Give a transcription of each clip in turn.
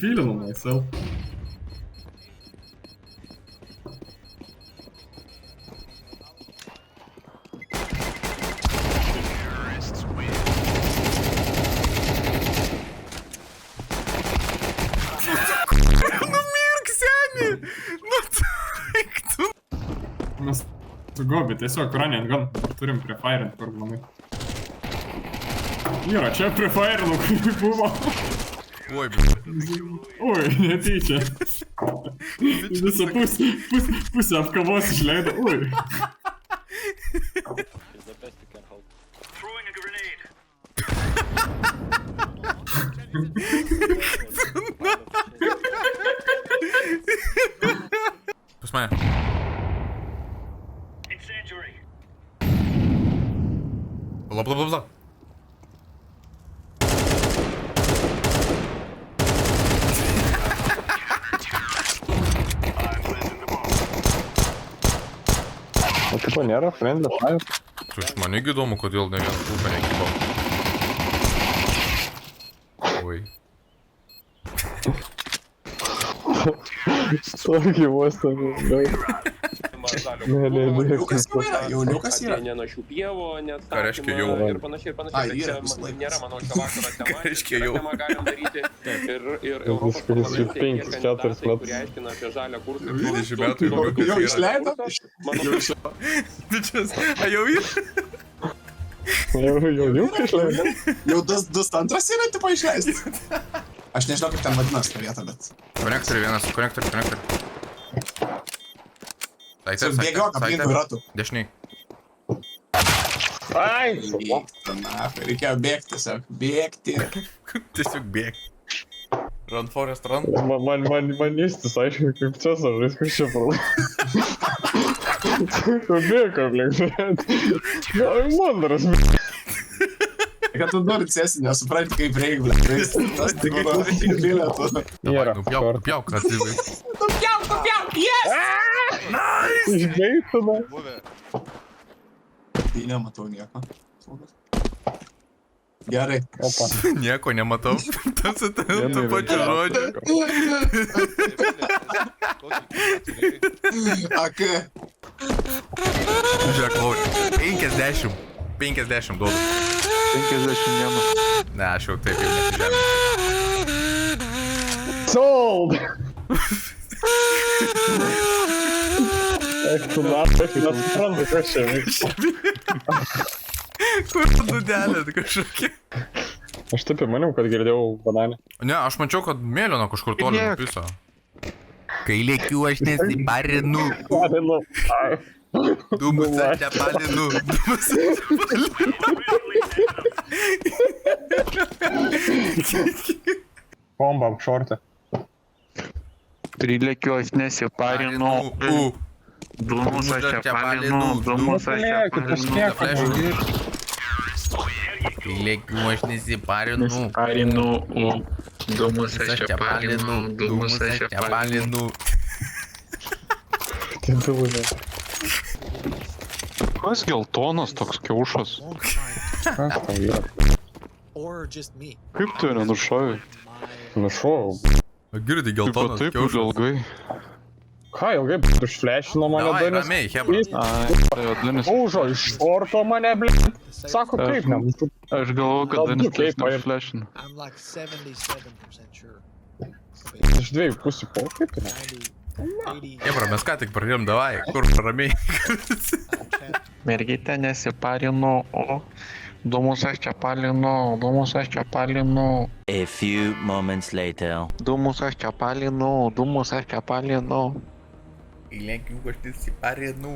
feeling myself. Mes su Gobi tiesiog running gun turim prie fire, kur manai. Yra, čia prie fire, kai buvo. Oi, Oi, netyčia. Visą pusę apkavos išleido. Oi. pas mane. Bla. O tipo nėra, friendly fire. Man irgi įdomu, kodėl ne vieną klubą nekybo. Oi. Tokį vos ten. Jauniukas yra. Nenašių pievų, net Ką reiškia jau? ir panašiai. Yra Tai visą laiką. nėra, manau, šio vakaro tema. Ką reiškia jau? Temą galim daryti. Ir Europos parlamente jie kandidatai, kurie aiškina apie žalią kursą. 20 metų Jau išleido? Bičias, a jau yra? Jauniukai išleido. Jau dus antras yra tipo išleisti. Aš nežinau, kaip ten vadinas ta vieta, bet... Konektoriai vienas, konektoriai. Bėgiok aplinkui ratų. Dešiniai. Ai! Reikėjo bėgti tiesiog. Bėgti. Tiesiog bėg. Run, Forest, run. Man įstis, aišku, kaip Cesaras, kas čia pralaimė. Bėg aplink. Mandras. Kad tu nori cesi, nesupranti, kaip reikia, blė. Tas tik bilietų. Nėra. Nupjauk, atsivai. Nupjauk, yes! Išgeitina. Tai nematau nieko. Gerai. Opa. Nieko nematau. Tas tų pačių žodžių. Ak. Žiūrėk, Lauri. 50 duodu. 50 dienų. Ne, aš jau taip jau nesižemė. Sold! Eik tu natai, nesuprantu, kas čia vyksta. Kur dudelė kažkokia? Aš taip ir maniau, kad girdėjau bananę. Ne, aš mačiau, kad mėlyno kažkur toli nupiso. Kai lėkiu, aš nesiparinu. Parinu. Dūmus aš neparinu. Bombam šortą. Prilėkiu, aš nesiparinu. Dūmus aš čia palinu. Dūmus aš čia palinu. Kai lėkiu, aš nesiparinu. Parinu. Dūmus aš čia palinu. Dūmus aš čia palinu. Tai dūlė. Kas geltonas toks kiaušas? Kas tai yra? Kaip tu nenušovai? Nušovau. Girdi geltonas Taip kiaušas. ilgai. Ką ilgai užflešino mane Davai, Danis? ramiai, hebra. Ai, Danis. Paužo iš šorto mane, blė. Sako, kaip ne? Aš galvoju, kad Danis kaip tas neflešina. I'm like 77% sure. Iš dviejų pusių po, kaip ne? 80. Hebra, mes ką tik pradėjom, davai, kur ramiai. Mergytė nesiparinu, o dūmus aš čia palinu, dūmus aš čia palinu. A few moments later. Dūmus aš čia palinu, dūmus aš čia palinu. Kai lėkiu, aš nesiparinu.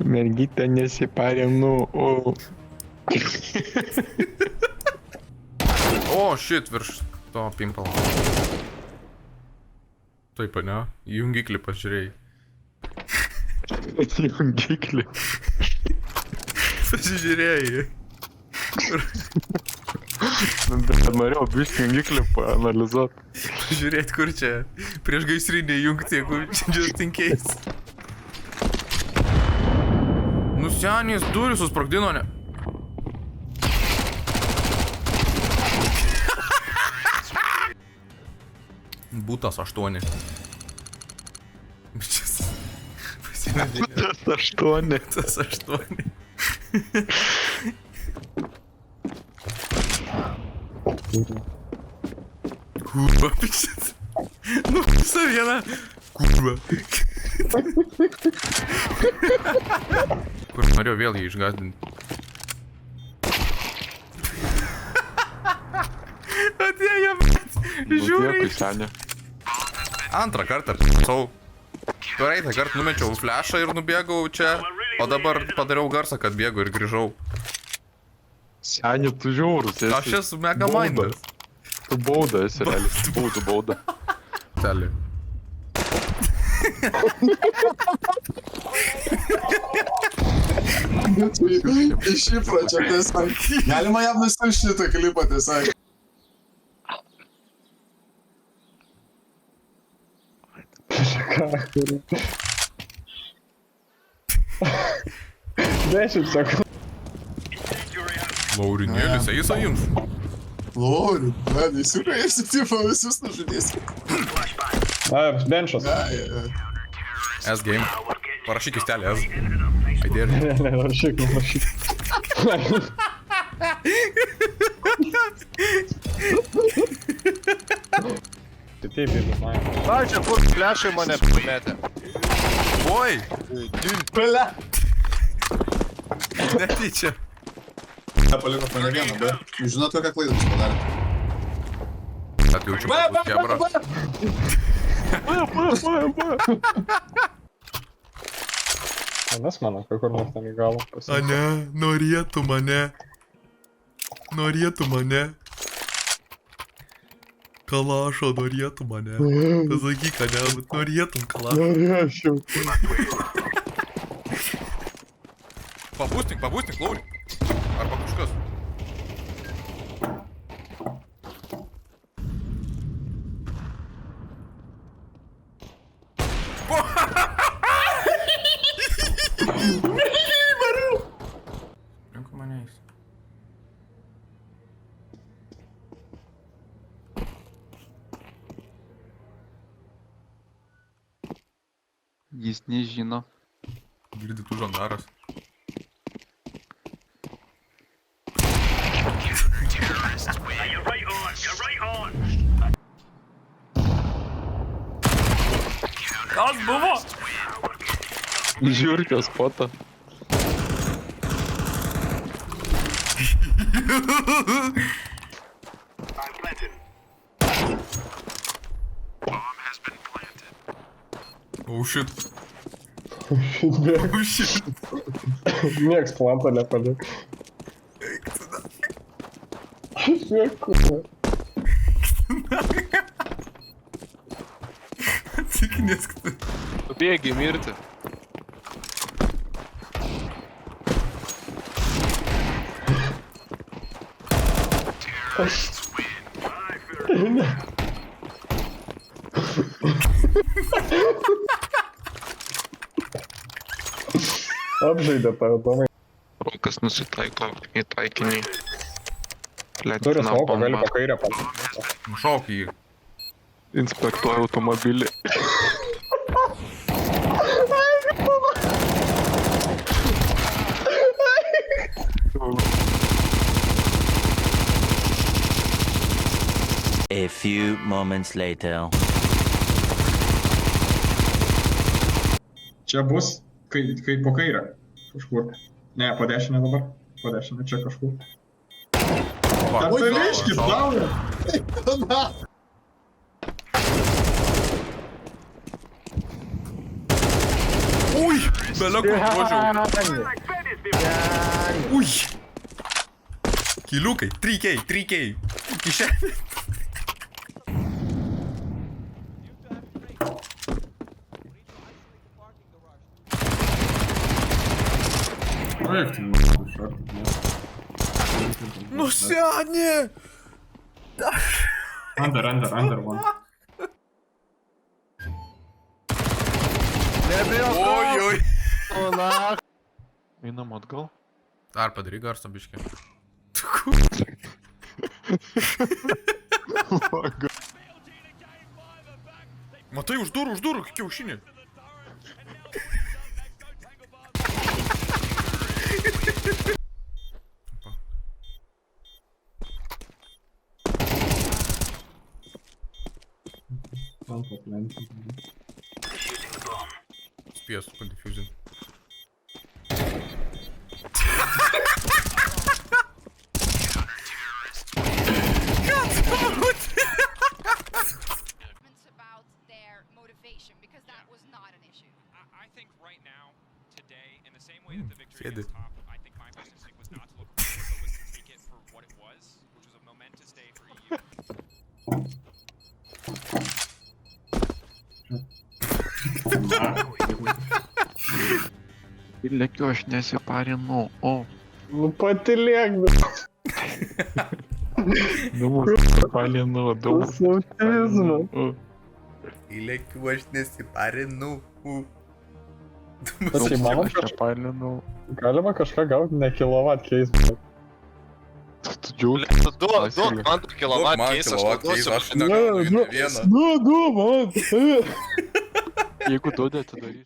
Mergytė nesiparinu, o... O, shit, virš to pimpalo. Taip, ne? Jungiklį pažiūrėjai. Jungiklį. Pasižiūrėjai. Norėjau biškį jungiklį paanalizuot. Pažiūrėt, kur čia prieš gaisrinį jungti, jeigu just in case. Nu, senės durį susprogdino, ne? Būtas 8. Tas 8. Būtas 8. Kurva, pišės. Nu, visą vieną. Kurva. Kur norėjau vėl jį išgazdinti. Atėjo, bet žiūri. Senė. Antrą kartą p***au. Praeitą kartą numečiau flešą ir nubėgau čia, o dabar padariau garsą, kad bėgu ir grįžau. Senė, tu žiaurus esi. Aš esu mega mindas. Tu bauda esi, realiai. Būtų bauda. Teli. Iš įpročio tiesiog. Galima jam nusiųsti šitą klipą tiesiog. Ką, kurį. 10 sekundžių. Laurinėlis, eisa jums. Lori, man, įsiukai esi tipo visus nužudys. Benčas. S-game. Parašyk įstelį S. I dare you. Ne, rašyk. Tai taip, jeigu man. Na, čia kur flešai mane primetė. Oi! Pele. Netyčia. Paliko mane vieną, be. Jūs žinot, kokią klaidą jūs padarėte. Atjaučiu, kad bus kebra. Nes mano, kai kur nors ten į galą pasiekti. Ane, norėtų mane. Norėtų mane. Kalašo norėtų mane. Pasakyk, ane, norėtum kalašo. Norėčiau. Papūstink, Lauri. Arba kažkas. Rinko mane eis. Jis nežino. Girdi tu žandaras. Kas buvo? Žiūrkės foto. Oh shit. Bėg. Oh shit. Nieks plantą nepalik. Žiūrėk. Tikinės, kad... Tu bėgi mirti. Apžaidė tave, Tomai. Rokas nusitaiko į taikinį. Turi smoką, gali po kairę palikti. Šauk jį. Inspektuoja automobilį. A few moments later. Čia bus, kai po kairę. Kažkur. Ne, po dešinę dabar. Po dešinę čia kažkur. Atališkit, daunė! Ui! Belio kur duodžiau. Ui! Kiliukai, 3K. Kišenė. Oi, tu šartai. Nu senė! Under one. Oi. Einam atgal. Dar padaryk garsą biškį. Matai, už durų, kiaušinį. Spėjęs, padifuzin. About their motivation because that was not an issue. I think right now, today, in the same way that the victory Sėdi. against Top, I think my first instinct was not to look forward, but was to take it for what it was, which was a momentous day for EU. Lekiu, aš nesiparinu, o. Nu patilėk, bet. Palinu, Tas autizmas. Įlėkiu, aš nesiparinu. Tas įmanoma, Aš čia palinu. galima kažką gauti ne kilowatt keis, bet. Tu džiaugi. Duok man tą kilovatą Man keis, aš kilovatą keis, duosiu. aš negaunu nei vieną. Nu, man. Jeigu duodi, atidarysiu.